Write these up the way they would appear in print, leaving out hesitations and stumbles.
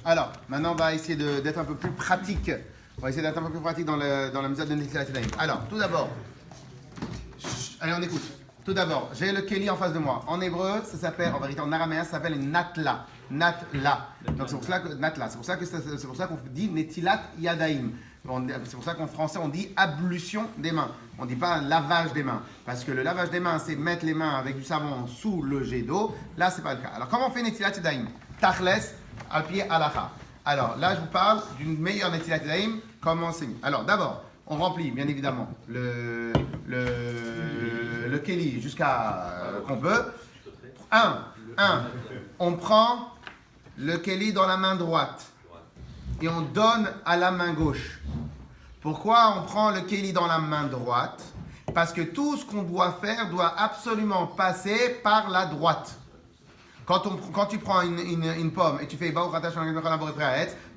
Alors, maintenant, on va essayer d'être un peu plus pratique. On va essayer d'être un peu plus pratique dans la méthode de Netilat Yadayim. Alors, tout d'abord, allez, on écoute. Tout d'abord, j'ai le Keli en face de moi. En hébreu, ça s'appelle, en vérité, en araméen, ça s'appelle Natla. Natla. Donc, c'est pour cela que Natla. C'est pour ça qu'on dit Netilat Yadayim. C'est pour ça qu'en français, on dit ablution des mains. On ne dit pas lavage des mains. Parce que le lavage des mains, c'est mettre les mains avec du savon sous le jet d'eau. Là, ce n'est pas le cas. Alors, comment on fait Netilat Yadayim? Tachles, al pied halacha. Alors, là, je vous parle d'une meilleure Netilat Yadayim. Comment c'est mis? Alors, d'abord, on remplit, bien évidemment, le Keli jusqu'à qu'on peut. On prend le Keli dans la main droite et on donne à la main gauche. Pourquoi on prend le Keli dans la main droite? Parce que tout ce qu'on doit faire doit absolument passer par la droite. Quand tu prends une pomme et tu fais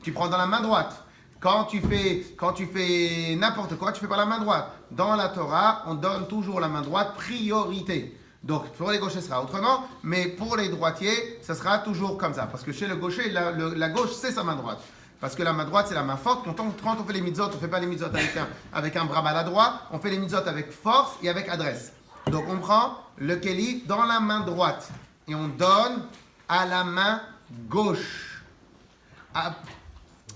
tu prends dans la main droite. Quand tu fais n'importe quoi, tu fais par la main droite. Dans la Torah, on donne toujours la main droite priorité. Donc, pour les gauchers, ce sera autrement, mais pour les droitiers, ça sera toujours comme ça. Parce que chez le gaucher, la gauche, c'est sa main droite. Parce que la main droite, c'est la main forte. Quand on fait les mitzvot, on ne fait pas les mitzvot avec un bras maladroit, on fait les mitzvot avec force et avec adresse. Donc, on prend le Keli dans la main droite et on donne à la main gauche.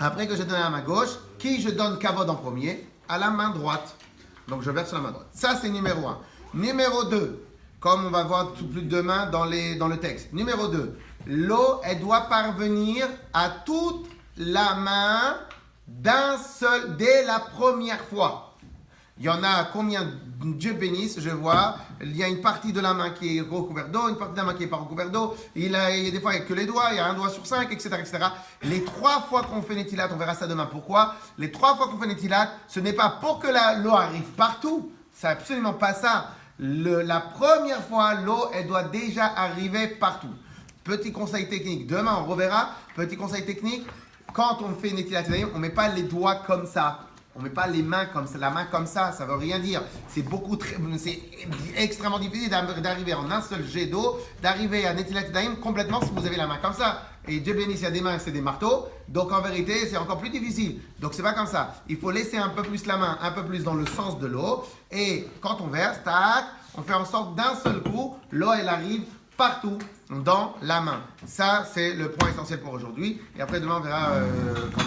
Après que je donne à la main gauche, qui je donne kavod en premier? À la main droite. Donc je verse sur la main droite. Ça, c'est numéro 1. Numéro 2, comme on va voir tout plus demain dans le texte. Numéro 2, l'eau, elle doit parvenir à toute la main d'un seul, dès la première fois. Il y en a combien? Dieu bénisse, je vois. Il y a une partie de la main qui est recouverte d'eau, une partie de la main qui n'est pas recouverte d'eau. Il y a des fois, il n'y a que les doigts, il y a un doigt sur 5, etc., etc. Les 3 fois qu'on fait Netilat, on verra ça demain. Pourquoi? Les 3 fois qu'on fait Netilat, ce n'est pas pour que l'eau arrive partout. C'est absolument pas ça. La première fois, l'eau, elle doit déjà arriver partout. Petit conseil technique. Demain, on reverra. Petit conseil technique. Quand on fait Netilat Yadayim, on ne met pas les doigts comme ça. On ne met pas les mains comme ça, la main comme ça, ça ne veut rien dire. C'est extrêmement difficile d'arriver en un seul jet d'eau, d'arriver à Netilat Yadayim complètement si vous avez la main comme ça. Et Dieu bénisse, il y a des mains, c'est des marteaux. Donc en vérité, c'est encore plus difficile. Donc c'est pas comme ça. Il faut laisser un peu plus la main, un peu plus dans le sens de l'eau. Et quand on verse, tac, on fait en sorte d'un seul coup, l'eau elle arrive partout dans la main. Ça, c'est le point essentiel pour aujourd'hui. Et après, demain, on verra